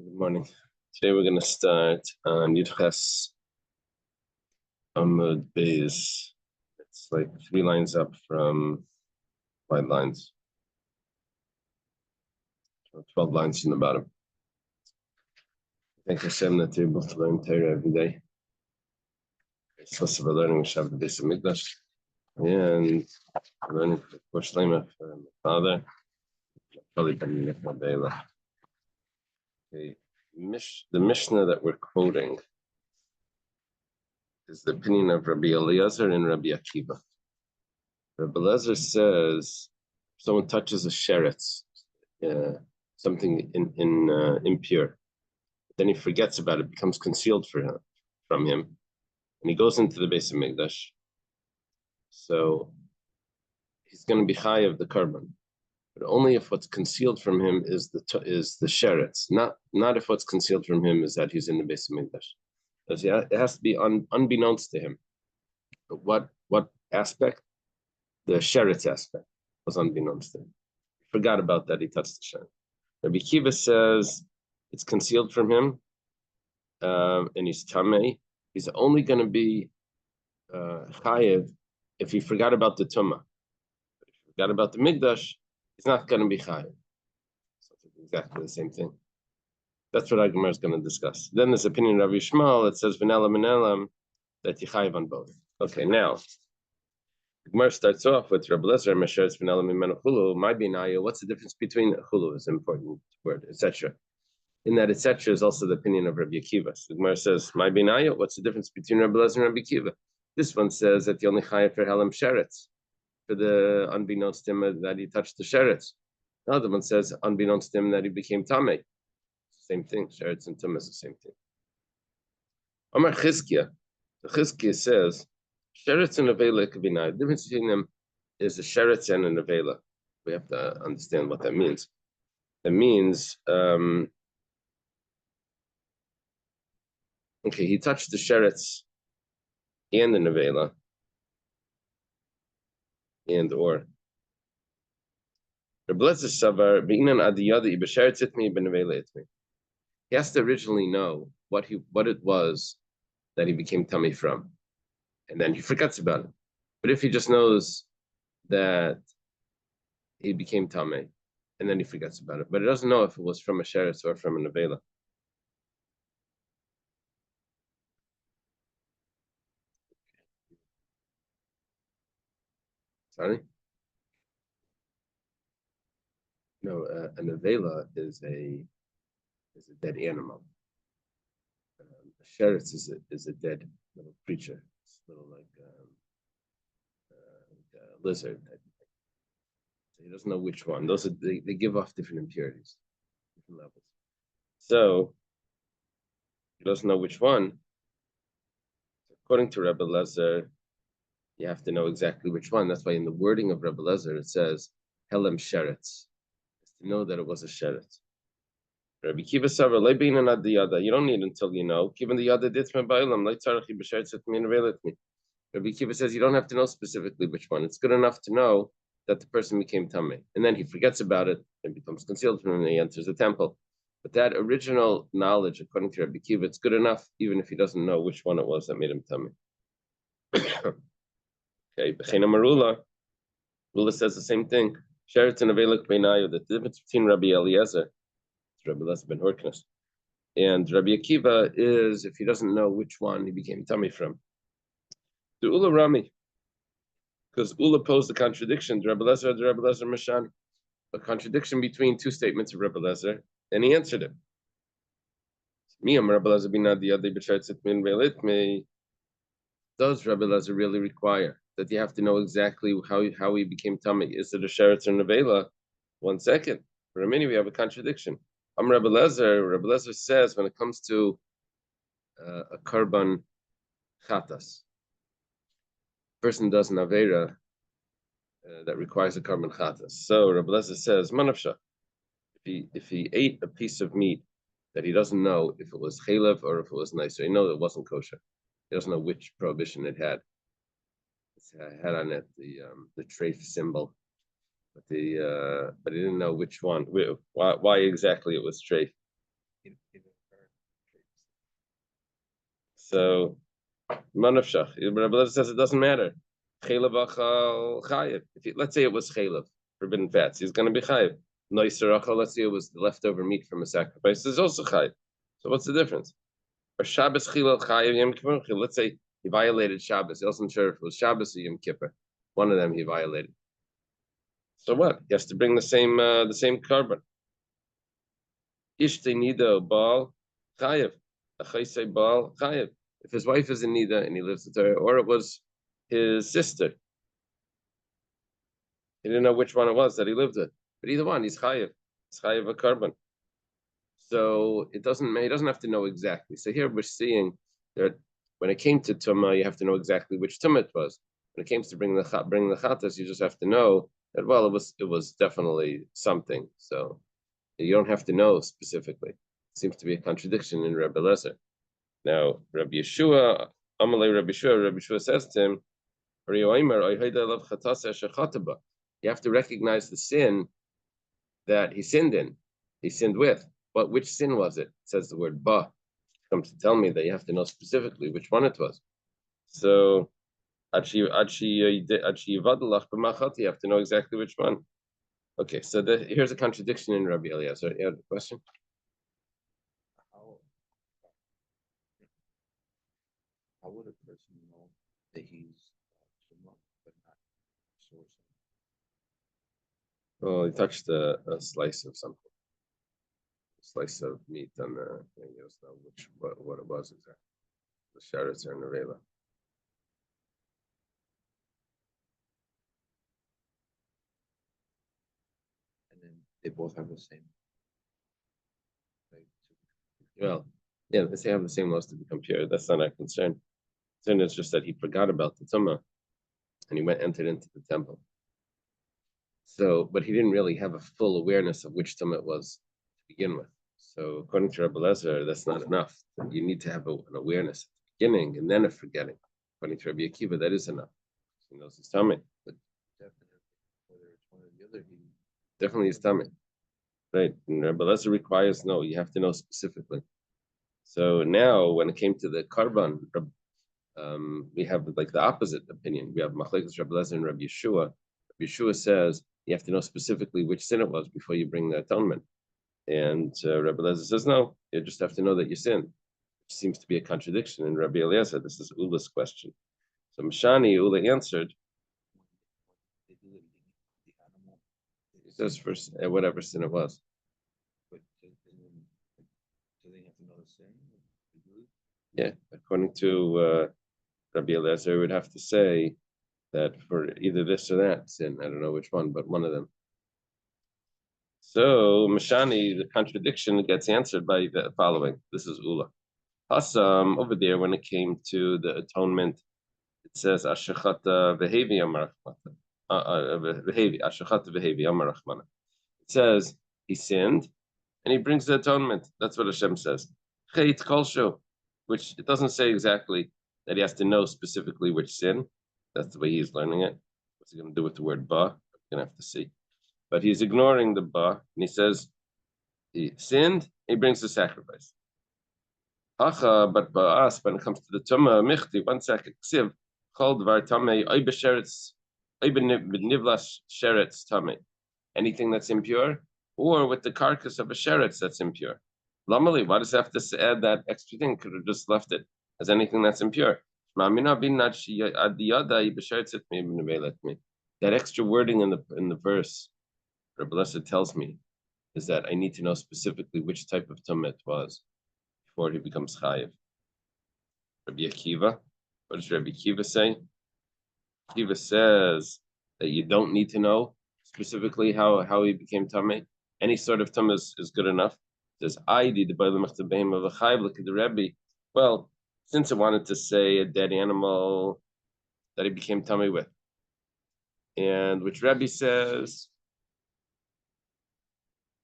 Good morning. Today we're going to start on Yudches Amud Beis. It's like 3 lines up from 5 lines. 12 lines from the bottom. Thank Hashem that you're able to learn Torah every day. It's less of a learning we have the base of Mikdash. And learning for Shlema for my father. Probably been okay. The Mishnah that we're quoting is the opinion of Rabbi Eliezer and Rabbi Akiva. Rabbi Eliezer says if someone touches a sheretz, something impure, then he forgets about it, becomes concealed from him, and he goes into the base of Mikdash. So he's going to be high of the carbon, but only if what's concealed from him is the sheretz, not if what's concealed from him is that he's in the base of Mikdash. It has to be unbeknownst to him. But what aspect? The sheretz aspect was unbeknownst to him. He forgot about that. He touched the sheretz. Rabbi Akiva says it's concealed from him, and he's tamei. He's only going to be chayev if he forgot about the tumah. If he forgot about the mikdash, he's not going to be chayev. So it's exactly the same thing. That's what our Gemara is going to discuss. Then there's opinion of Rabbi Yishmael. It says v'nelam and elam that you chayev on both. Okay, now the Gemara starts off with Rabbi Eliezer Mesheretz v'nelam imenu chulu. My binaya. What's the difference between chulu? Is an important word, etc. In that etc. is also the opinion of Rabbi Akiva. So the Gemara says my binaya. What's the difference between Rabbi Eliezer and Rabbi Akiva? This one says that the only chayev for helam sheretz, for the unbeknownst to him that he touched the sheretz. The other one says unbeknownst to him that he became tamei. Same thing. Sheretz and tumah is the same thing. Amar Chizkiah. The Chizkiah says sheretz and avela could be nigh. The difference between them is a sheretz and an avela. We have to understand what that means. It means, okay, he touched the sheretz and the avela, and or. He has to originally know what it was that he became tummy from, and then he forgets about it. But if he just knows that he became tummy, and then he forgets about it, but he doesn't know if it was from a sheretz or from an avela. Sorry? No, an avela is a dead animal. A sheretz is a dead little creature. It's a little like a lizard. So he doesn't know which one. Those they give off different impurities, different levels. So he doesn't know which one. According to Rebbe Lezer, you have to know exactly which one. That's why in the wording of Rebbe Lezer it says helem sheretz. It's to know that it was a sheretz. Rabbi Akiva Savar leibin and ad yada. You don't need until you know. Given the yada ditme ba'olam, like tzarachi b'sheretz et min ve'letmi. Rabbi Akiva says you don't have to know specifically which one. It's good enough to know that the person became tamei, and then he forgets about it and becomes concealed from him, and he enters the temple. But that original knowledge, according to Rabbi Akiva, it's good enough even if he doesn't know which one it was that made him tamei. Okay, Bechina Marula. Rula says the same thing. Sheretz and avelak beinayu. The difference between Rabbi Eliezer, Rabbi Eliezer ben Horkness, and Rabbi Akiva is if he doesn't know which one he became tummy from. The Ula Rami, because Ula posed a contradiction to Rabbi Eliezer and Rabbi Eliezer Mashani, a contradiction between 2 statements of Rabbi Eliezer, and he answered it. Does Rabbi Eliezer really require that you have to know exactly how he became tummy? Is it a sheretz or nevela? 1 second. For a minute, we have a contradiction. Rabbi Eliezer says when it comes to a karban chatas, person does an avera that requires a karban chatas. So Rabbi Eliezer says, manavsha, if he ate a piece of meat that he doesn't know if it was chalev or if it was nice, so he knows it wasn't kosher. He doesn't know which prohibition it had. It had on it the treif symbol, but he didn't know which one. Why exactly it was treif. It So manavshach. Rabbi Lezer says it doesn't matter. Chaylev achal chayiv. Let's say it was chaylev, forbidden fats, he's going to be chayiv. Noiser achal. Let's say it was the leftover meat from a sacrifice. Is also chayiv. So what's the difference? Or Shabbos chilal chayiv Yom Kippur. Let's say he violated Shabbos. He wasn't sure if it was Shabbos or Yom Kippur. One of them he violated. So what? He has to bring the same carbon. Ishte nida baal chayiv. Achaysei baal chayiv. If his wife is in nida and he lives with her, or it was his sister, he didn't know which one it was that he lived with. But either one, he's chayiv. He's chayiv a carbon. So he doesn't have to know exactly. So here we're seeing that when it came to tumah, you have to know exactly which tumah it was. When it came to bring the chatas, you just have to know that, well, it was definitely something. So you don't have to know specifically. It seems to be a contradiction in Rabbi Lezer. Now, Rabbi Yeshua says to him, you have to recognize the sin that he sinned in. He sinned with. But which sin was it? It says the word ba. Comes to tell me that you have to know specifically which one it was. So you have to know exactly which one. Okay, so here's a contradiction in Rabbi Eliezer. You have a question? How would a person know that he's but not source? Well, he touched a slice of something, a slice of meat on the thing. He doesn't know what it was exactly. The sharets are in the reva. And then they both have the same. Well, yeah, they have the same laws to become pure. That's not our concern. Concern is just that he forgot about the tumah and he entered into the temple. So, but he didn't really have a full awareness of which tumah it was to begin with. So, according to Rabbi Lezer, that's not enough. You need to have an awareness at the beginning and then a forgetting. According to Rabbi Akiva, that is enough. He knows his tummy. But definitely, whether it's one or the other, definitely his tummy. Right. And Rabbi Lezer requires you have to know specifically. So now, when it came to the karban, we have like the opposite opinion. We have Maseches Shavuos Daf and Rabbi Yeshua. Rabbi Yeshua says you have to know specifically which sin it was before you bring the atonement. And Rabbi Lezer says, no, you just have to know that you sinned. Which seems to be a contradiction in Rabbi Eliezer. This is Ula's question. So Mishani, Ula answered, he says for whatever sin it was. But do they have to know the sin? Yeah, according to Rabbi Eliezer, would have to say that for either this or that sin, I don't know which one, but one of them. So Mishani, the contradiction gets answered by the following. This is Ula. Hasam over there, when it came to the atonement, it says Ashachata Vehevi Amarachmata. Ashachata Vehevi Amarachmana. It says he sinned and he brings the atonement. That's what Hashem says. Chait Kolshu, which it doesn't say exactly that he has to know specifically which sin. That's the way he's learning it. What's he going to do with the word ba? We're going to have to see. But he's ignoring the ba, and he says he sinned, he brings the sacrifice. Hacha, but ba'as, when it comes to the tumah, michti, 1 second, ksiv, chol dvar tamei, oy b'sheretz, oy b'nivlas sheretz tamei. Anything that's impure, or with the carcass of a sheretz that's impure. Lamali, why does it have to add that extra thing? Could have just left it as anything that's impure. That extra wording in the verse, Rabbi Lezer tells me, is that I need to know specifically which type of tumah it was before he becomes chayiv. Rabbi Akiva, what does Rabbi Akiva say? Akiva says that you don't need to know specifically how he became tameh. Any sort of tumah is good enough. It says, I did the of a chayiv, look at the Rebbe. Well, since it wanted to say a dead animal that he became tummy with, and which Rebbe says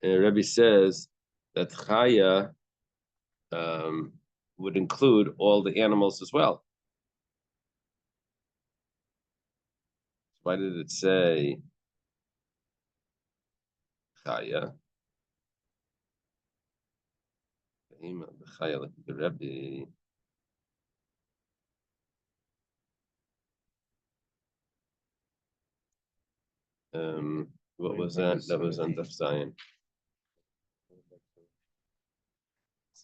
that chaya would include all the animals as well. Why did it say chaya? The Rebbe. What was that? That was on Daf Zion.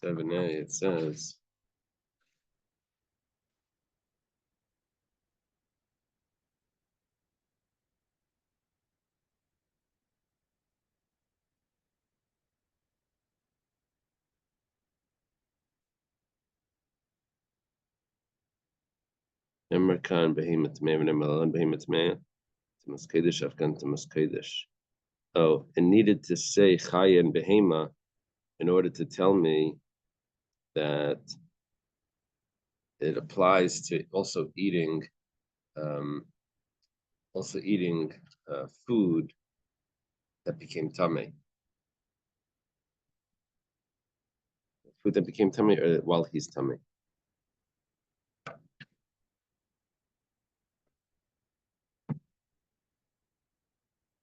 7a, it says. Emerkan behemoth me'evne malan behemoth me' Maseches Afkan to Maseches. Oh, it needed to say Chaya and Behema in order to tell me that it applies to also eating food that became tummy. Food that became tummy or while he's tummy.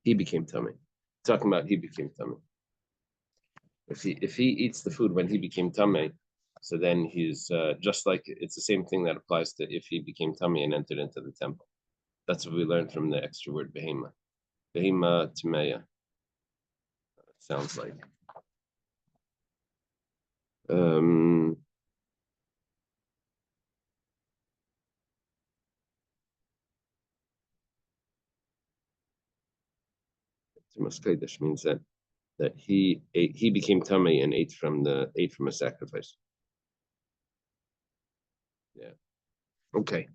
He became tummy. Talking about he became tummy. If he eats the food when he became tummy, so then he's just like it's the same thing that applies to if he became tummy and entered into the temple. That's what we learned from the extra word behema. Behema Tameya. Sounds like. Maskeidish means that he became tummy and ate from a sacrifice. Yeah. Okay.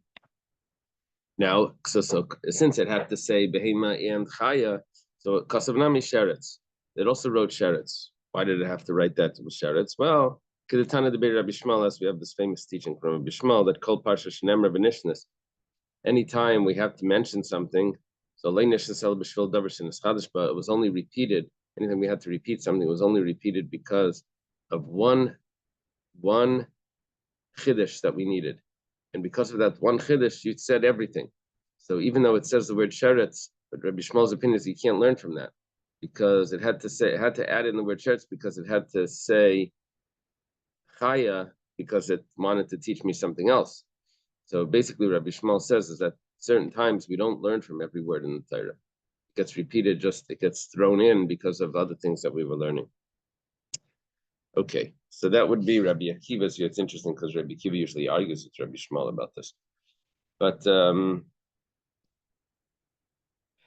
Now, so since it had to say behema and chaya, so kasavnami sheretz. It also wrote sheretz. Why did it have to write that with sheretz? Well, because the Tana debate Rabbi Shmuel, as we have this famous teaching from Rabbi Shmuel that kol parsha shenemar v'nishnas. Anytime we have to mention something, so it was only repeated. Anytime we had to repeat something, it was only repeated because of one chiddush that we needed. And because of that one chiddush, you said everything. So even though it says the word sheretz, but Rabbi Shmuel's opinion is you can't learn from that because it had to add in the word sheretz because it had to say chaya because it wanted to teach me something else. So basically, Rabbi Shmuel says is that certain times we don't learn from every word in the Torah. It gets repeated, it gets thrown in because of other things that we were learning. Okay, so that would be Rabbi Akiva's view. It's interesting because Rabbi Akiva usually argues with Rabbi Shmuel about this. But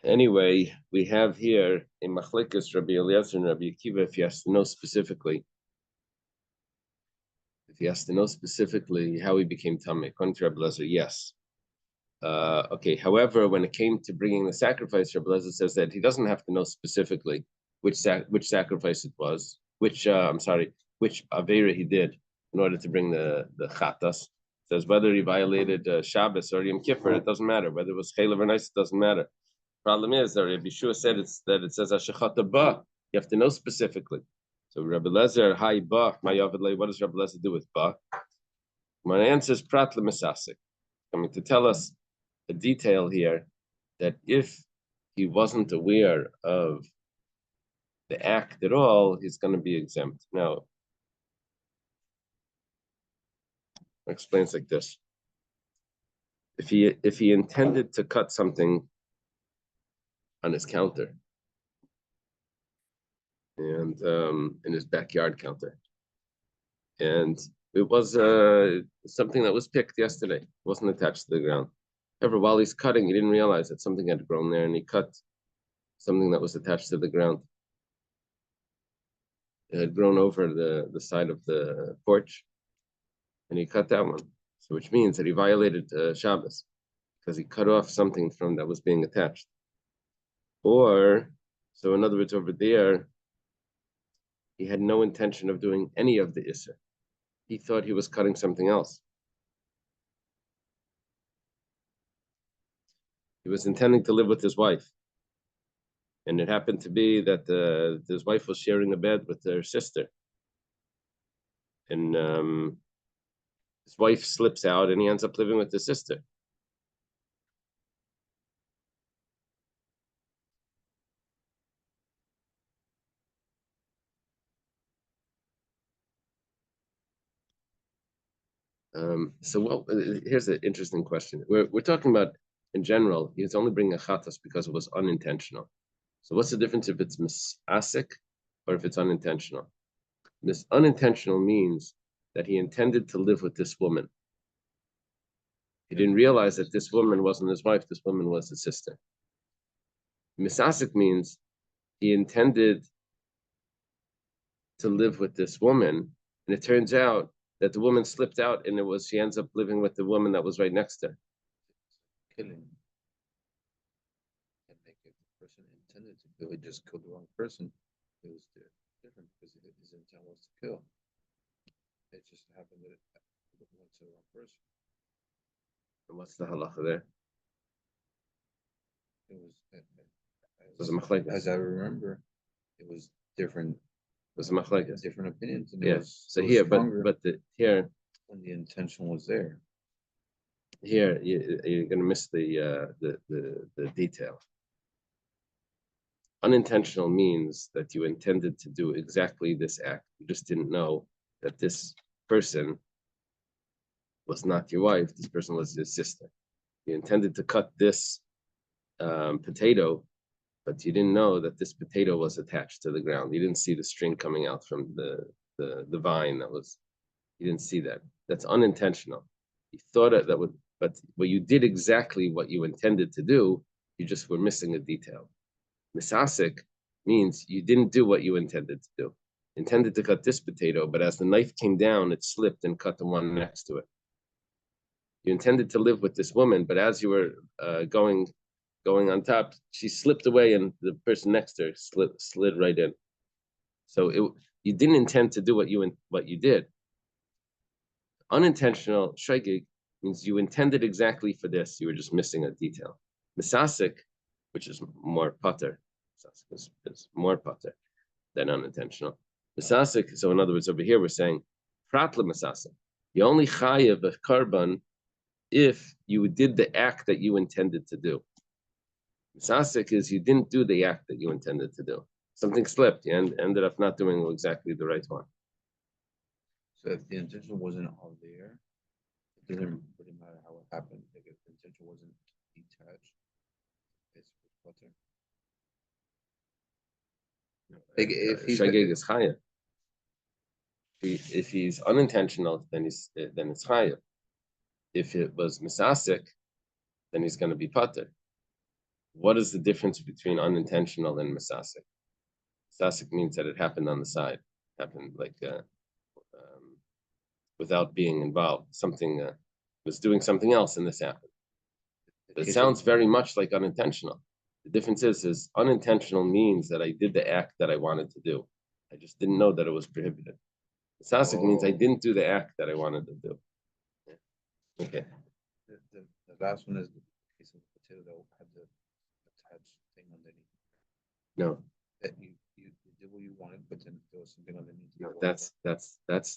anyway, we have here in Machlekes Rabbi Eliezer and Rabbi Akiva, if he has to know specifically how he became Tameh. According to Rabbi Eliezer, yes. Okay, however, when it came to bringing the sacrifice, Rabbi Eliezer says that he doesn't have to know specifically which sacrifice it was, which Avera he did in order to bring the chatas. Says whether he violated Shabbos or Yom Kippur, it doesn't matter. Whether it was chaylev or nice, it doesn't matter. Problem is that Rabbi Yeshua said it says Ashachata ba. You have to know specifically. So Rabbi Eliezer, hi ba, my Yavid. What does Rabbi Eliezer do with ba? My answer is prat lemisasik. Coming to tell us a detail here that if he wasn't aware of the act at all, he's going to be exempt. Now, it explains like this: if he intended to cut something on his counter and in his backyard counter, and it was something that was picked yesterday, it wasn't attached to the ground. However, while he's cutting, he didn't realize that something had grown there, and he cut something that was attached to the ground. It had grown over the side of the porch, and he cut that one. So, which means that he violated Shabbos because he cut off something from that was being attached. Or, so in other words, over there, he had no intention of doing any of the Isser. He thought he was cutting something else. He was intending to live with his wife. And it happened to be that his wife was sharing a bed with her sister. And his wife slips out and he ends up living with his sister. Here's an interesting question. We're talking about in general, he was only bringing a chatas because it was unintentional. So what's the difference if it's misasik or if it's unintentional? This unintentional means that he intended to live with this woman. He didn't realize that this woman wasn't his wife, this woman was his sister. Misasik means he intended to live with this woman, and it turns out that the woman slipped out, and she ends up living with the woman that was right next to her. Killing. And like if the person intended to kill, he just killed the wrong person. It was different because his intent was to kill. It just happened that it went to the wrong person. And what's the halacha there? It was as I remember, it was different. It was a machlekes. Different opinions. And Yes. So here, but here when the intention was there. Here you're going to miss the detail. Unintentional means that you intended to do exactly this act. You just didn't know that this person was not your wife. This person was your sister. You intended to cut this potato, but you didn't know that this potato was attached to the ground. You didn't see the string coming out from the vine that was. You didn't see that. That's unintentional. You thought that would, but you did exactly what you intended to do. You just were missing a detail. Misasik means you didn't do what you intended to do. Intended to cut this potato, but as the knife came down, it slipped and cut the one next to it. You intended to live with this woman, but as you were going on top, she slipped away, and the person next to her slid right in. So you didn't intend to do what you did. Unintentional shaygig means you intended exactly for this. You were just missing a detail. Misasik, which is more pater, is more pater than unintentional. Misasik, so in other words, over here we're saying, pratla misasik. You only chayav a karban if you did the act that you intended to do. Misasik is you didn't do the act that you intended to do. Something slipped, you ended up not doing exactly the right one. So if the intention wasn't all there, it doesn't really matter how it happened. Like if the intention wasn't detached, it's better. Like if he's Shagig is chayav. If he's unintentional, then it's chayav. If it was misasik, then he's going to be pater. What is the difference between unintentional and misasik? Misasik means that it happened on the side, happened like without being involved. Something was doing something else, and this happened. But it sounds very much like unintentional. The difference is unintentional means that I did the act that I wanted to do. I just didn't know that it was prohibited. Misasik means I didn't do the act that I wanted to do. Okay. The last one is the piece of potato that had the attached thing underneath. No. That you did what you wanted, but then there was something underneath. No, that's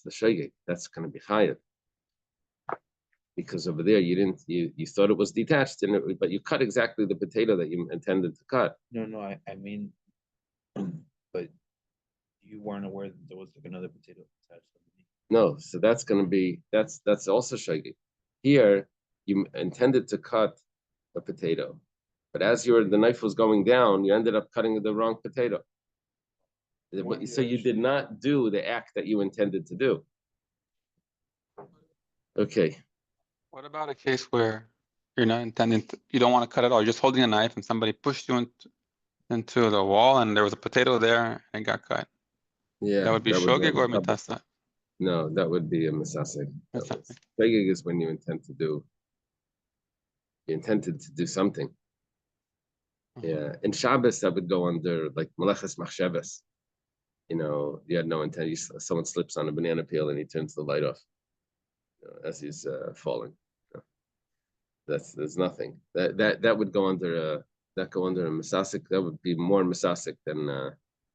the shagig. That's going to be chayav. Because over there you thought it was detached, but you cut exactly the potato that you intended to cut. No, I mean, but you weren't aware that there was like another potato attached underneath. No, so that's going to be that's also shagig. Here you intended to cut a potato, but as the knife was going down, you ended up cutting the wrong potato. So you did not do the act that you intended to do. Okay. What about a case where you're not intending to, you don't want to cut it all, you're just holding a knife and somebody pushed you into the wall and there was a potato there and it got cut? Yeah. That would be shogig or mitasa? No, that would be a misasik. Shogig is when you intended to do something. Yeah. In Shabbos, that would go under like Maseches Shavuos. You had no intent. Someone slips on a banana peel and he turns the light off as he's falling. There's nothing that would go under a misasik. That would be more misasik than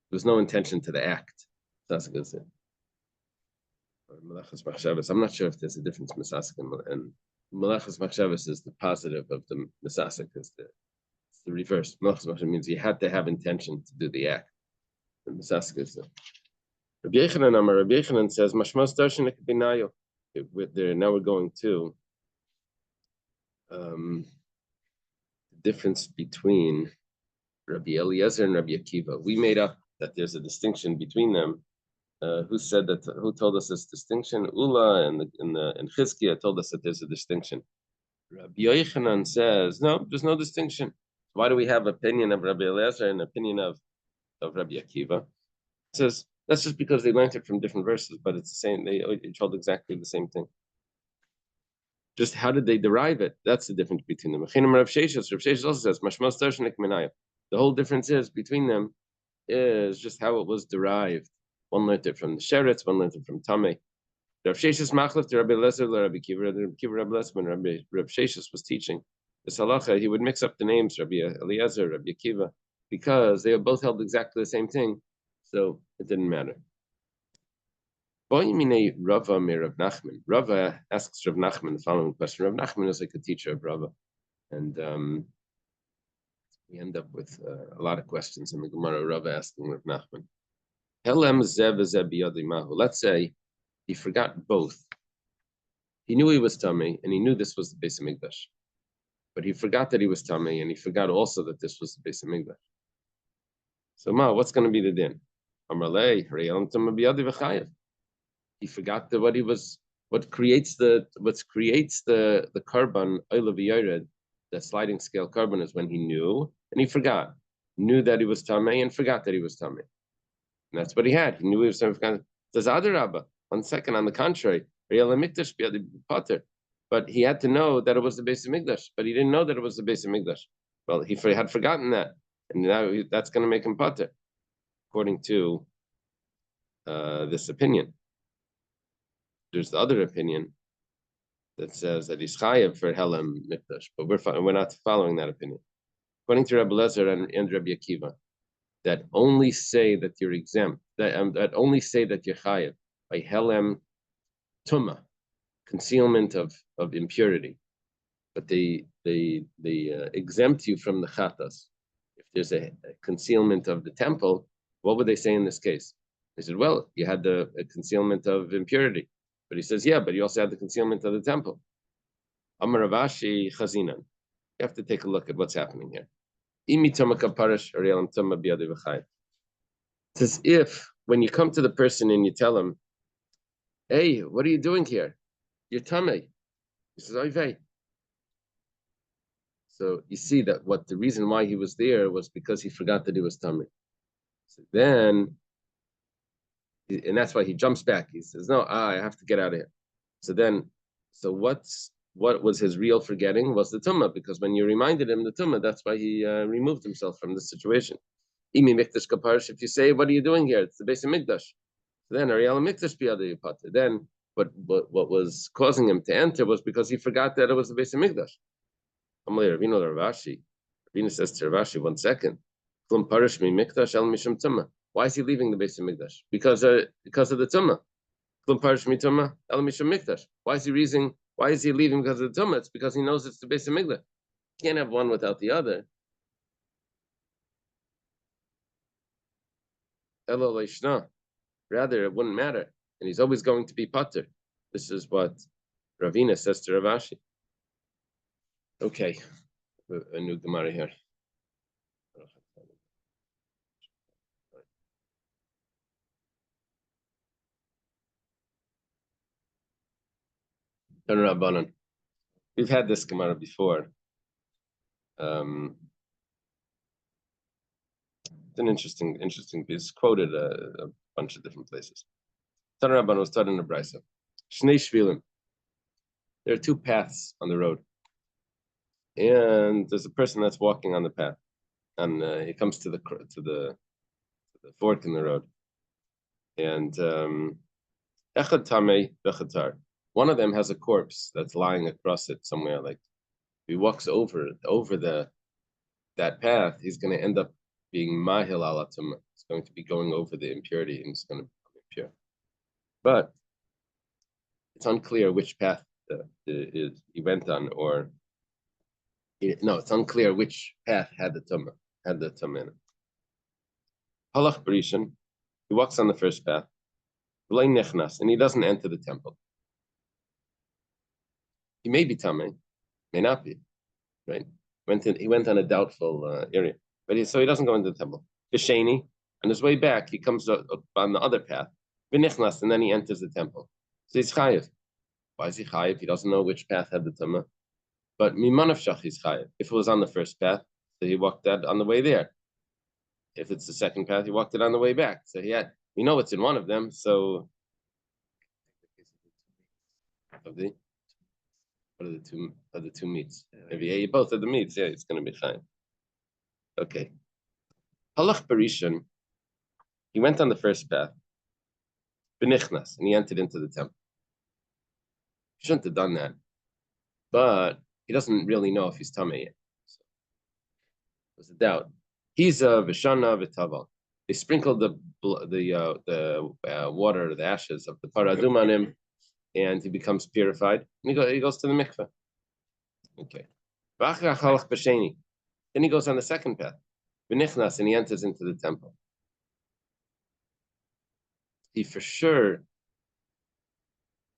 there's no intention to the act. Misasik is it. Maseches Shavuos. I'm not sure if there's a difference misasik and Maseches Shavuos is the positive of the misasik. It's the reverse. Maseches means you had to have intention to do the act. The misasik is it. Rabbi Yechanan says mashmos darshan ekbinayo. Now we're going to difference between Rabbi Eliezer and Rabbi Akiva. We made up that there's a distinction between them. Who said that? Who told us this distinction? Ula and Chizkiah told us that there's a distinction. Rabbi Yochanan says no, there's no distinction. Why do we have opinion of Rabbi Eliezer and opinion of Rabbi Akiva? It says that's just because they learned it from different verses, but it's the same. They told exactly the same thing. Just how did they derive it? That's the difference between them. Rav Sheshes also says the whole difference is between them is just how it was derived. One learned it from the Sheretz, one learned it from Tameh. Rav Sheshes machlef to Rabbi Eliezer, Rabbi Akiva, Rabbi Eliezer, when Rav Sheshes was teaching this halacha, he would mix up the names Rabbi Eliezer, Rabbi Akiva, because they both held exactly the same thing, so it didn't matter. Rava asks Rav Nachman the following question. Rav Nachman is like a teacher of Rava, and we end up with a lot of questions in the Gemara. Rava asking Rav Nachman, let's say he forgot both. He knew he was tummy, and he knew this was the Beis Hamikdash, but he forgot that he was tummy, and he forgot also that this was the Beis Hamikdash. So, what's going to be the din? He forgot that what creates the carbon, the sliding scale carbon, is when he knew and he forgot. Knew that he was tamei and forgot that he was tamei. And that's what he had. He knew he was tamei. Says Adarabba. 1 second, on the contrary, but he had to know that it was the Beis Hamikdash, but he didn't know that it was the Beis Hamikdash. Well, he had forgotten that, and now that's going to make him pater, according to this opinion. There's the other opinion that says that he's chayav for Helem Mikdash, but we're not following that opinion. According to Rabbi Eliezer and Rabbi Akiva, that only say that you're exempt, that only say that you're chayav by Helem Tumah, concealment of impurity, but they exempt you from the chatas. If there's a concealment of the temple, what would they say in this case? They said, well, you had the concealment of impurity. But he says, yeah, but you also had the concealment of the temple. Amar Rav Ashi Chazinan. You have to take a look at what's happening here. It's as if when you come to the person and you tell him, hey, what are you doing here? You're tamei. He says, oy vey. So you see that the reason why he was there was because he forgot that he was tamei. So then, and that's why he jumps back. He says, no, I have to get out of here. So what was his real forgetting was the tumah, because when you reminded him the tumah, that's why he removed himself from the situation. If you say, what are you doing here? It's the Beis Hamikdash. So then, then what was causing him to enter was because he forgot that it was the Beis Hamikdash. Ravina says to Rav Ashi, 1 second. Why is he leaving the Beis Hamikdash? Because of the tumah. Why is he leaving? Why is he leaving because of the tumah? It's because he knows it's the Beis Hamikdash. You can't have one without the other. Rather, it wouldn't matter, and he's always going to be pater. This is what Ravina says to Rav Ashi. Okay, a new Gemara here. We've had this Gemara before. It's an interesting piece. Quoted a bunch of different places. Tan Rabban was taught in the Brisa. Shnei Shvilim. There are 2 paths on the road, and there's a person that's walking on the path, and he comes to the fork in the road, and Echad Tamei Bechatar. One of them has a corpse that's lying across it somewhere. Like, if he walks over that path, he's going to end up being mahil ala tumah. It's going to be going over the impurity, and it's going to become impure. But it's unclear which path he went on, it's unclear which path had the tumah in it. Halach Barishan, he walks on the first path, and he doesn't enter the temple. He may be tamei, may not be, right? He went on a doubtful area, but so he doesn't go into the temple. Bisheni, on his way back, he comes up on the other path. V'nichnas, and then he enters the temple. So he's chayiv. Why is he chayiv? He doesn't know which path had the tumah. But mimanavshach he's chayiv. If it was on the first path, so he walked that on the way there. If it's the second path, he walked it on the way back. So we know it's in one of them. So what are the two meats? If you ate both of the meats, it's going to be chayiv. Okay. Halach Barishan, he went on the first path, b'nichnas, and he entered into the temple. He shouldn't have done that, but he doesn't really know if he's tamei yet. So there's a doubt. He's a v'shana v'taval. They sprinkled the water, the ashes of the paradum on him, and he becomes purified. And he goes to the mikveh. Okay. Then he goes on the second path. B'nichnas, and he enters into the temple. He for sure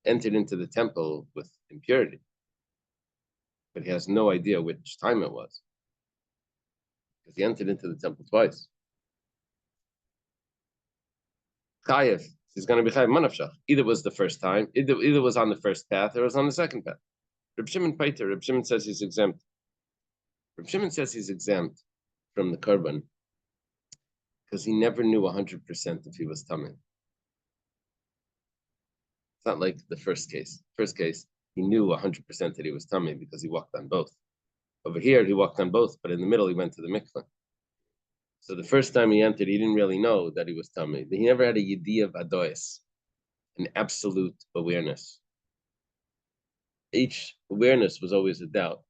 entered into the temple with impurity, but he has no idea which time it was, because he entered into the temple twice. Chayev, he's going to be chayev manavshach. Either was the first time, either was on the first path, or it was on the second path. Reb Shimon Paiter, Reb Shimon says he's exempt. Reb Shimon says he's exempt from the korban because he never knew 100% if he was tamei. It's not like the first case. First case, he knew 100% that he was tamei because he walked on both. Over here, he walked on both, but in the middle, he went to the mikveh. So the first time he entered, he didn't really know that he was tamei. He never had a yediyah of adois, an absolute awareness. Each awareness was always a doubt.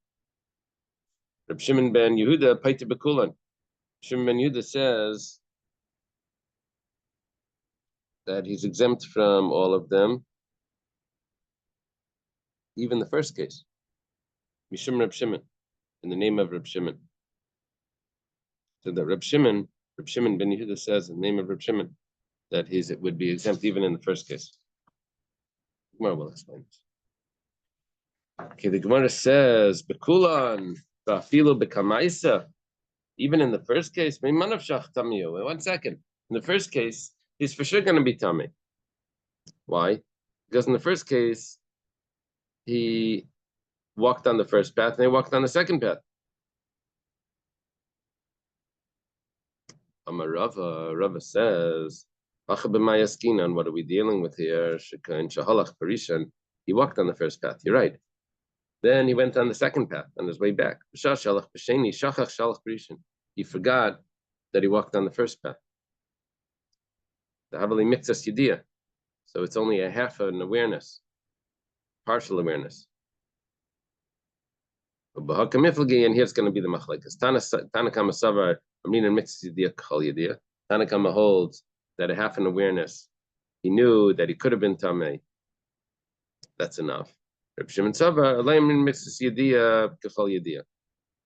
Reb Shimon ben Yehuda, Paiter Bekulan. Shimon ben Yehuda says that he's exempt from all of them, even the first case. Mishum Reb Shimon, in the name of Reb Shimon. So that Reb Shimon ben Yehuda says in the name of Reb Shimon that it would be exempt even in the first case. Gemara will explain this. Okay, the Gemara says, Bekulan, Ba'afilu Bekamaisa, even in the first case, Meimanavshach Tamiyu. 1 second. In the first case, he's for sure going to be tamei. Why? Because in the first case, he walked on the first path and he walked on the second path. Rava says, what are we dealing with here? He walked on the first path. You're right. Then he went on the second path on his way back. He forgot that he walked on the first path. So it's only a half an awareness, partial awareness. And here's going to be the machlekes. Tanakama Savar, Tanakama holds that a half an awareness, he knew that he could have been tamei. That's enough. Reb Shimon Savar,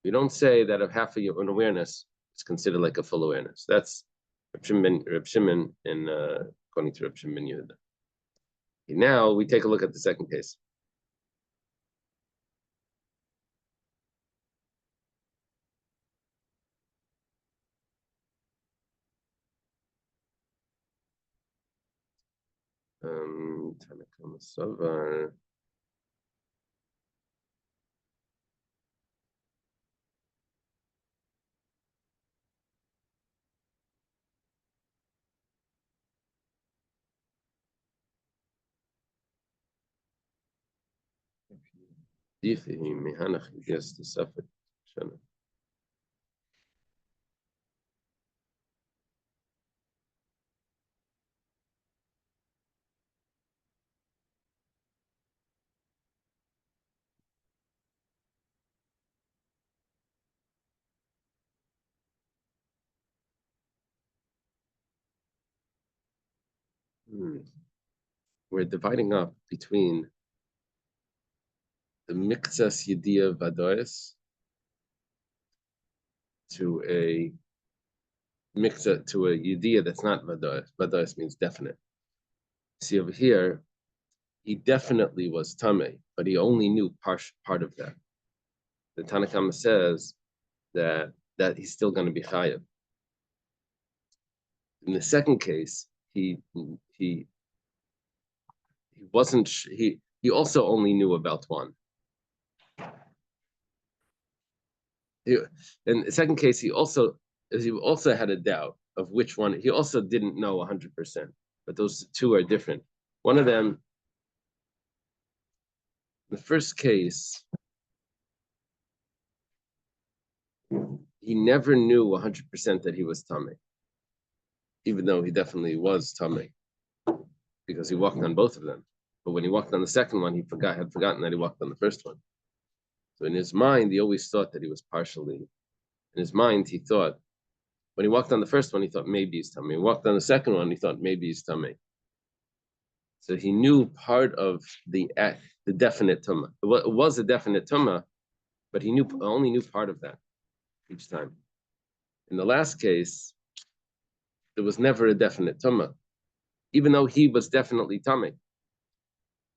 we don't say that a half an awareness is considered like a full awareness. That's Reb Shimon in according to Reb Shimon Yehuda. Now we take a look at the second case. Tanakama Savar. We're dividing up between the mikzas yediyah vadois to a yediyah that's not vadois. Vadois means definite. See over here, he definitely was tamei, but he only knew part of that. The Tanakama says that he's still going to be chayav. In the second case, he wasn't. He also only knew about one. In the second case, he also had a doubt of which one. He also didn't know 100%. But those two are different. One of them, the first case, he never knew 100% that he was tummy, even though he definitely was tummy, because he walked on both of them. But when he walked on the second one, he had forgotten that he walked on the first one. So in his mind, he always thought that he was partially. In his mind, he thought, when he walked on the first one, he thought maybe he's tummy. He walked on the second one, he thought maybe he's tummy. So he knew part of the definite tumah. It was a definite tumah, but he only knew part of that each time. In the last case, there was never a definite tumah, even though he was definitely tummy,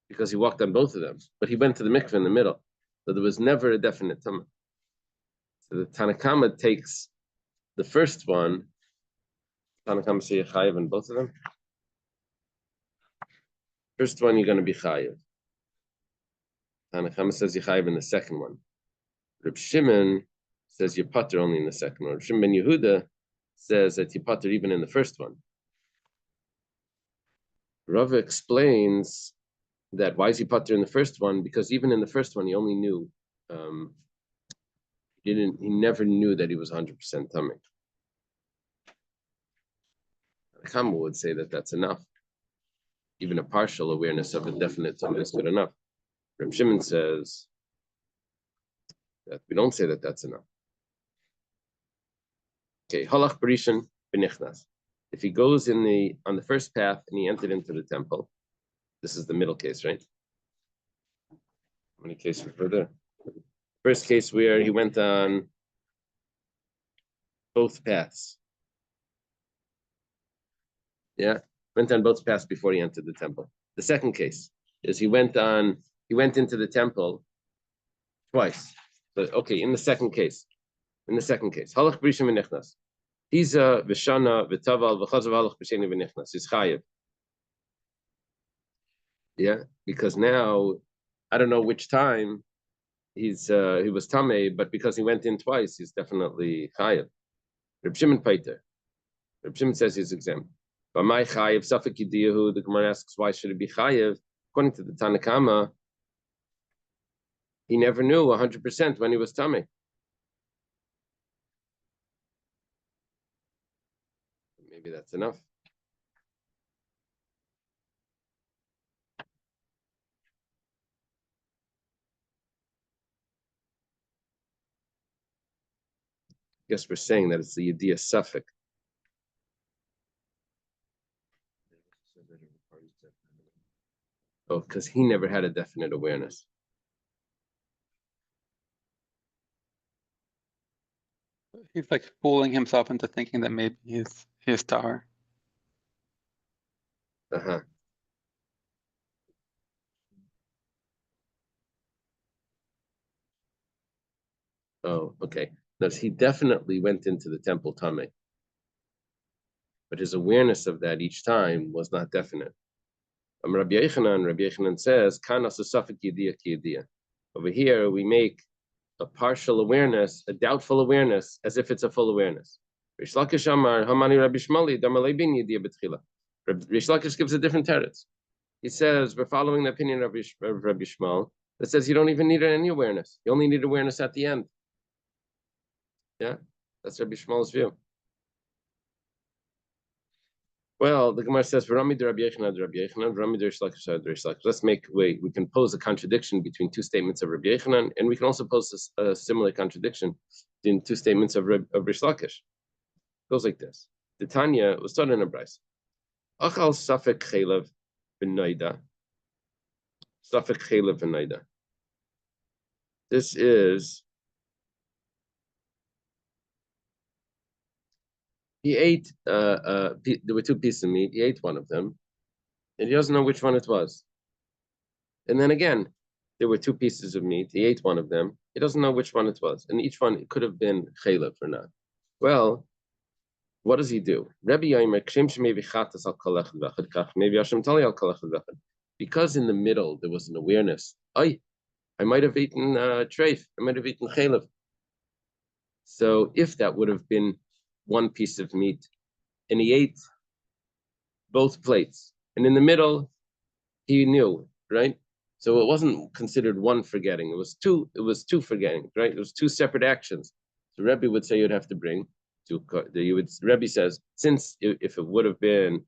because he walked on both of them. But he went to the mikveh in the middle, so there was never a definite tumah. So the Tanakama takes the first one. Tanakama say chayav in both of them. First one, you're going to be chayav. Tanakama says you're chayav in the second one. Reb Shimon says you're pater only in the second one. Reb Shimon ben Yehuda says that you're pater even in the first one. Rava explains that why is he pater in the first one? Because even in the first one, he only knew, he never knew that he was 100% tummy. Tanakama would say that that's enough. Even a partial awareness of a definite tummy is good enough. Reb Shimon says that we don't say that that's enough. Okay, halach barishan b'nichnas. If he goes on the first path and he entered into the temple, this is the middle case, right? How many cases were there? First case where he went on both paths. Yeah, went on both paths before he entered the temple. The second case is he went into the temple twice. But okay, in the second case, halach barishan v'nichnas. He's a v'shana v'taval v'chazav halach b'sheni v'nichnas. He's chayiv. Yeah, because now I don't know which time he was tamei, but because he went in twice, he's definitely chayiv. Reb Shimon paiter. Reb Shimon says he's exempt. But my chayiv safek yidiyahu. The Gemara asks why should it be chayiv? According to the Tanakama, he never knew 100% when he was tamei. Maybe that's enough. I guess we're saying that it's the Yediyah Suffolk. Oh, because he never had a definite awareness. He's like fooling himself into thinking that maybe he's tahor. Uh-huh. Oh, okay. Notice he definitely went into the temple tamei, but his awareness of that each time was not definite. Rabbi Yechanan says, "Kanas safek yediyah ki yediyah." Over here, we make a partial awareness, a doubtful awareness, as if it's a full awareness. Rish Lakish Amar, Hamani Rabbi Shmali, Damalei bin yediyah b'tchila. Rish Lakish gives a different teretz. He says, we're following the opinion of Rabbi Shmuel that says you don't even need any awareness. You only need awareness at the end. Yeah, that's Rabbi Shmuel's view. Well, the Gemara says, let's we can pose a contradiction between two statements of Rabbi Yechanan, and we can also pose a similar contradiction in two statements of Rish Lakish. It goes like this. The Tanya was taught in a brayso. Achal safek chelev v'noida. Safek chelev v'noida. This is, he ate, there were two pieces of meat, he ate one of them, and he doesn't know which one it was. And then again, there were two pieces of meat, he ate one of them, He doesn't know which one it was, and each one it could have been chaylev or not. Well, what does he do? Rebbe Yomer kshem shemevi chatas al kol echad v'echad kach maybe Hashem tali al kol echad v'echad. Because in the middle there was an awareness. I might have eaten treif. I might have eaten chaylev. So if that would have been one piece of meat, and he ate both plates, and in the middle he knew, right? So it wasn't considered one forgetting. It was two forgetting, right? It was two separate actions. So Rebbe would say you'd have to bring two. Rebbe says, since if it would have been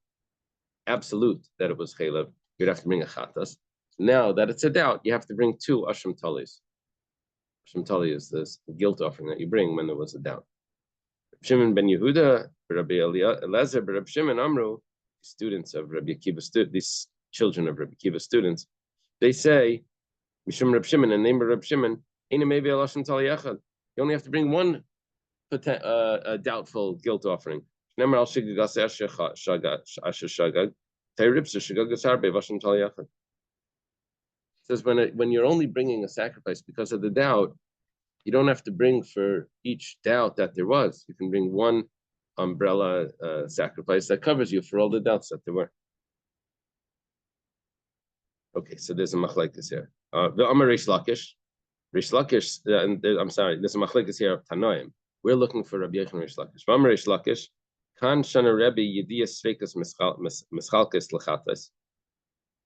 absolute that it was chaylev, you'd have to bring a chatas. Now that it's a doubt, you have to bring two asham talis. Asham tali is this guilt offering that you bring when there was a doubt. Shimon ben Yehuda, Rabbi Eliezer, Rabbi Shimon Amru, students of Rabbi Akiva, these children of Rabbi Akiva students, they say, Mishum Rabbi Shimon, and name of Rabbi Shimon, you only have to bring one doubtful guilt offering. Says when you're only bringing a sacrifice because of the doubt, you don't have to bring for each doubt that there was. You can bring one umbrella sacrifice that covers you for all the doubts that there were. Okay, so there's a machlekes here. The Amar Reish Lakish, I'm sorry, there's a machlekes here of Tanoim. We're looking for Rabbi Yechon Reish Lakish. Amar Reish Lakish, Kan Shana Rebbe Yediyas Sveikas Mischalkes Lechatas.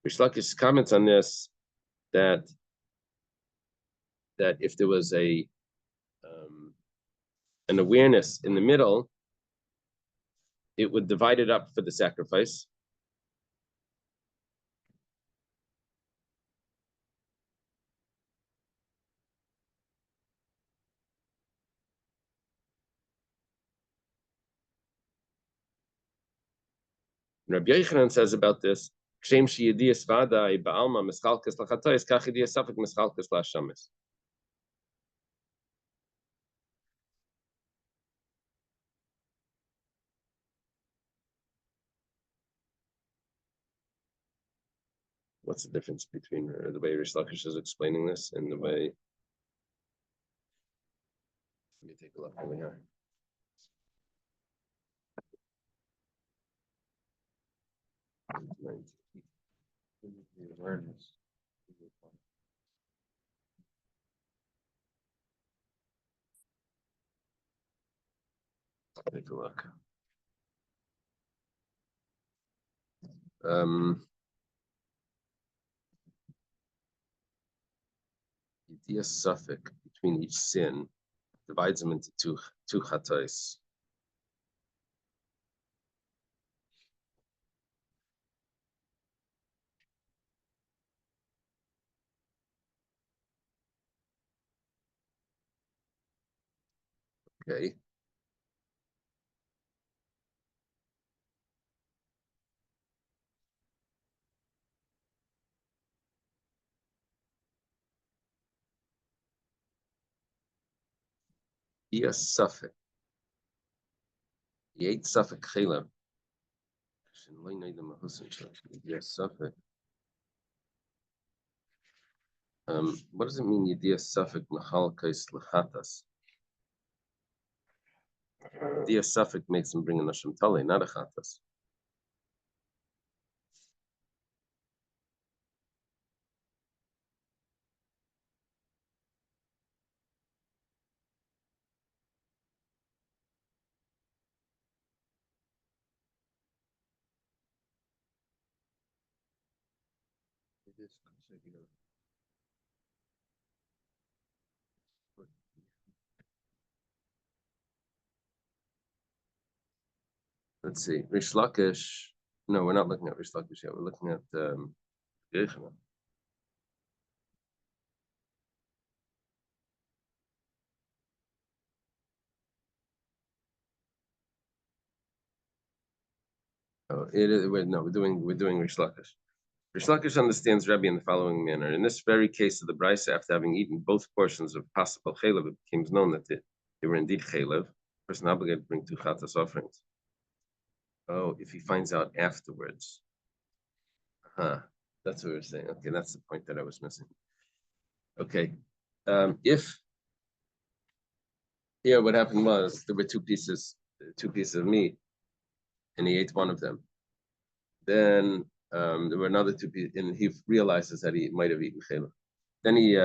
Reish Lakish comments on this that if there was an awareness in the middle, it would divide it up for the sacrifice. Rabbi Yochanan says about this, what's the difference between the way Rish Lakish is explaining this and the way? Let me take a look over here. The awareness. Take a look. Idea suffix between each sin divides them into two chatais. Okay. Yes, suffix. The eight suffix chaylev. Yes, suffix. What does it mean? Yediyah suffix machalkais lechatas. Yediyah suffix makes him bring a nashim tali, not a chatas. It is consecutive. Let's see. Rish Lakish. No, we're not looking at Rish Lakish yet. We're looking at Yochanan. Oh, it is. We're doing Rish Lakish. Rish Lakish understands Rebbe in the following manner. In this very case of the Brisa, after having eaten both portions of possible chaylev, it became known that they were indeed chaylev. The person obligated to bring two chatas offerings. Oh, if he finds out afterwards. That's what we're saying. Okay, that's the point that I was missing. Okay, if Here, what happened was there were two pieces of meat, and he ate one of them. Then there were another two pieces, and he realizes that he might have eaten chela. Then he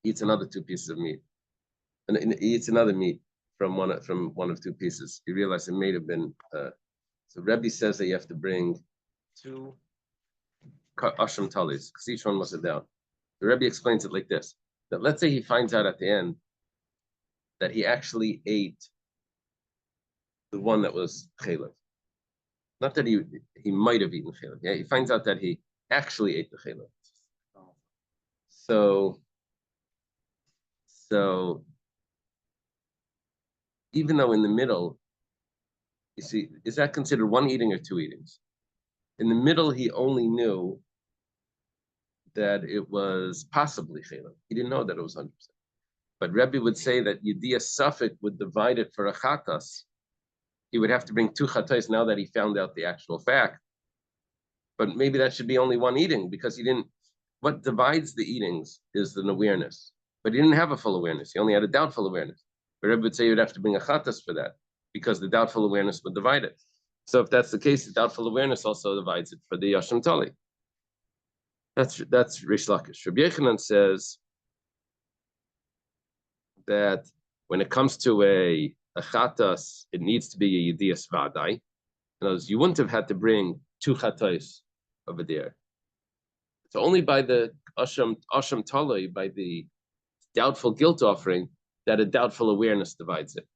eats another two pieces of meat, and he eats another meat from one of two pieces. He realized it may have been. So Rebbe says that you have to bring two asham talis because each one was a down. The Rebbe explains it like this: that let's say he finds out at the end that he actually ate the one that was chelav. Not that he might have eaten chelav. Yeah, he finds out that he actually ate the chelav. So even though in the middle, you see, is that considered one eating or two eatings? In the middle, he only knew that it was possibly chelav. He didn't know that it was 100%. But Rebbe would say that Yediyah Safek would divide it for a chatas. He would have to bring two chatas now that he found out the actual fact. But maybe that should be only one eating because he didn't. What divides the eatings is an awareness. But he didn't have a full awareness. He only had a doubtful awareness. But Rebbe would say you'd have to bring a chatas for that because the doubtful awareness would divide it. So if that's the case, the doubtful awareness also divides it for the Yashim Tali. That's Rish Lakish. Rabbi Yechanan says that when it comes to a chatas, it needs to be a yediyas vadai. In other words, you wouldn't have had to bring two chatas over there. It's only by the asham taloi, by the doubtful guilt offering, that a doubtful awareness divides it.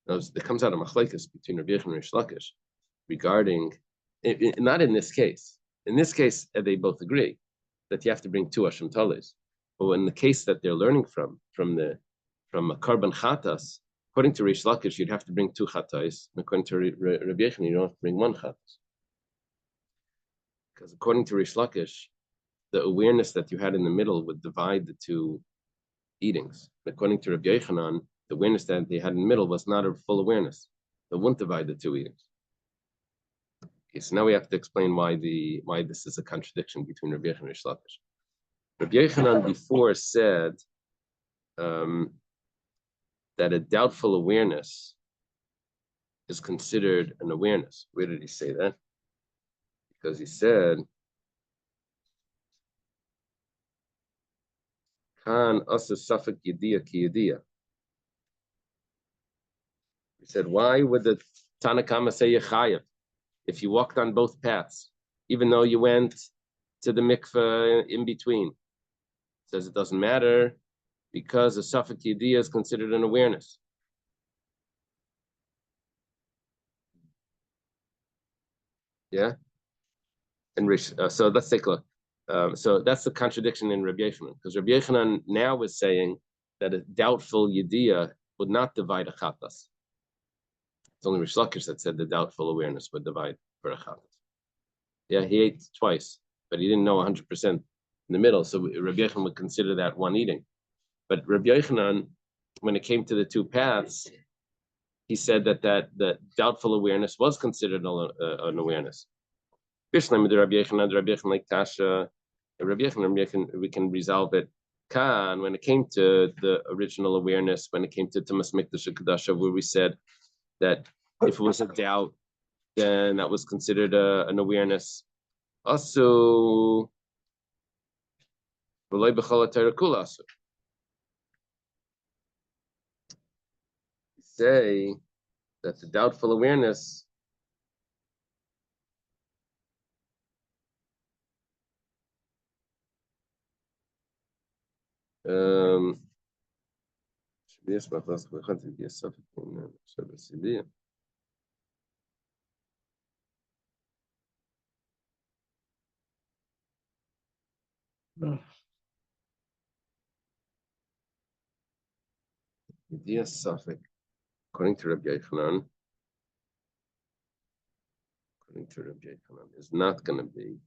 It comes out of machlekes between Rabbi Yechanan and Rish Lakish regarding, not in this case. In this case, they both agree that you have to bring two asham talis. But in the case that they're learning from a karban chatas, according to Rish Lakish, you'd have to bring two chatas. And according to Rabbi Yechanan, you don't have to bring one chatas. Because according to Rish Lakish, the awareness that you had in the middle would divide the two eatings. And according to Rabbi Yechanan, the awareness that they had in the middle was not a full awareness. It wouldn't divide the two eatings. Okay, so now we have to explain why this is a contradiction between Rabbi Yechanan and Rish Lakish. Rabbi Yechanan before said that a doubtful awareness is considered an awareness. Where did he say that? Because he said, Kan asa safek yediyah ki yediyah. He said, why would the Tanakama say Yechayev if you walked on both paths, even though you went to the mikveh in between? He says it doesn't matter because a safek yediyah is considered an awareness. Yeah? And so let's take a look. So that's the contradiction in Rabbi Yechanan, because Rabbi Yechanan now is saying that a doubtful yediyah would not divide a chatas. It's only Rish Lakish that said the doubtful awareness would divide for a chatas. Yeah, he ate twice, but he didn't know 100% in the middle. So Rabbi Yechanan would consider that one eating. But Rabbi Yechanan, when it came to the two paths, he said that the doubtful awareness was considered an awareness. We can resolve it. When it came to the original awareness, when it came to Tumas Mikdash Kedusha, where we said that if it was a doubt, then that was considered an awareness. Also, say that the doubtful awareness according to Rabbi Yechanan, is not going to be.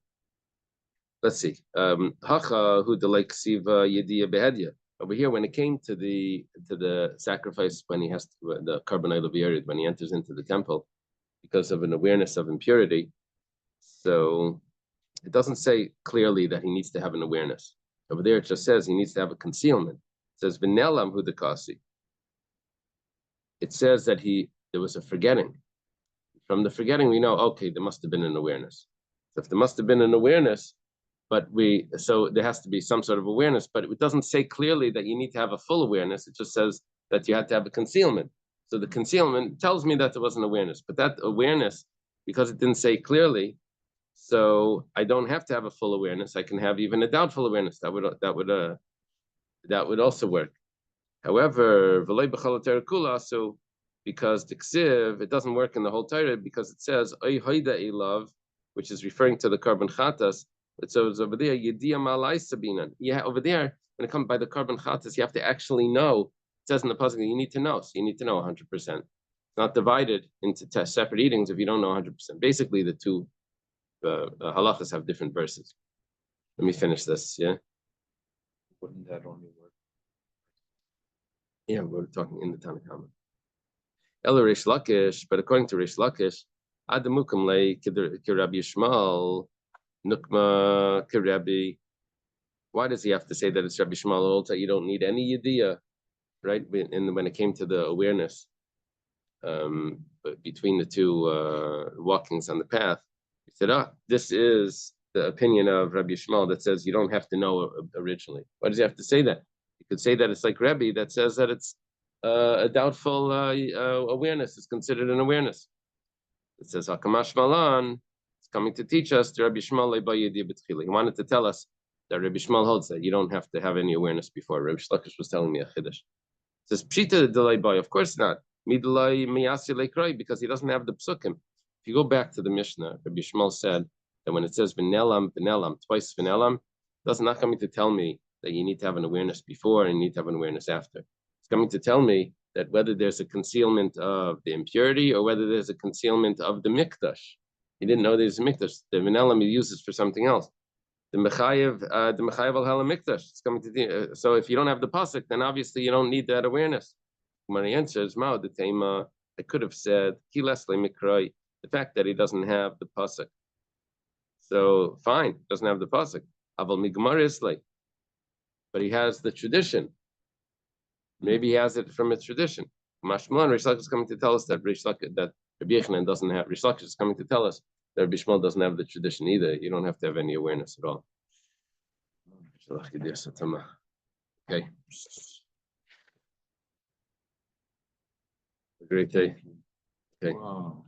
Let's see. Hacha who the like siva yediyah behedya. Over here, when it came to the sacrifice, when he has to, the karban of when he enters into the temple, because of an awareness of impurity, so It doesn't say clearly that he needs to have an awareness. Over there, it just says he needs to have a concealment. It says v'nelam hudakasi. It says that there was a forgetting. From the forgetting, we know, okay, there must have been an awareness. So if there must have been an awareness, so there has to be some sort of awareness, but it doesn't say clearly that you need to have a full awareness. It just says that you had to have a concealment. So the concealment tells me that there was an awareness, but that awareness, because it didn't say clearly, so I don't have to have a full awareness. I can have even a doubtful awareness. That would also work. However, so because the ksiv, it doesn't work in the whole Torah because it says oy hoida elav, which is referring to the carbon chatas. It says over there yediyah malai sabinan. Yeah, over there when it comes by the carbon chatas, you have to actually know. It says in the pasuk you need to know, so you need to know 100%. It's not divided into separate eatings if you don't know 100%. Basically, the two halachas have different verses. Let me finish this. Yeah. Wouldn't that only work? Yeah, we're talking in the Tanakhama. Ela Rish Lakish, but according to Rish Lakish, Adamukam le Kirabi Shmuel, Nukma Kirabi. Why does he have to say that it's Rabbi Shmuel? You don't need any idea, right? And when it came to the awareness between the two walkings on the path, he said, this is the opinion of Rabbi Shmuel that says you don't have to know originally. Why does he have to say that? You could say that it's like Rebbe that says that it's a doubtful awareness is considered an awareness. It says Hakamash Malan is coming to teach us the Rabbi Shmuel. He wanted to tell us that Rabbi Shmuel holds that you don't have to have any awareness before. Rabbi Shlakish was telling me a chiddush. It says Pshita delay boy. Of course not. Midlay miyasi lekroi because he doesn't have the psukim. If you go back to the Mishnah, Rabbi Shmuel said that when it says v'nelam twice v'nelam, that's not coming to tell me that you need to have an awareness before and you need to have an awareness after. It's coming to tell me that whether there's a concealment of the impurity or whether there's a concealment of the mikdash. He didn't know there's a mikdash. The v'nelam he uses for something else. The mechayev al hala mikdash. It's coming to so if you don't have the pasuk, then obviously you don't need that awareness. When he answers, Mao the tema, I could have said kilesle mikrai. The fact that he doesn't have the pasuk. So fine, doesn't have the pasuk. Aval migmarisle. But he has the tradition. Maybe he has it from a tradition. Mashmalan Rish Lakish is coming to tell us that Rabbi Yochanan doesn't have. Rish Lakish is coming to tell us that Rabbi Shmuel doesn't have the tradition either. You don't have to have any awareness at all. Okay. A great day. Okay. Wow.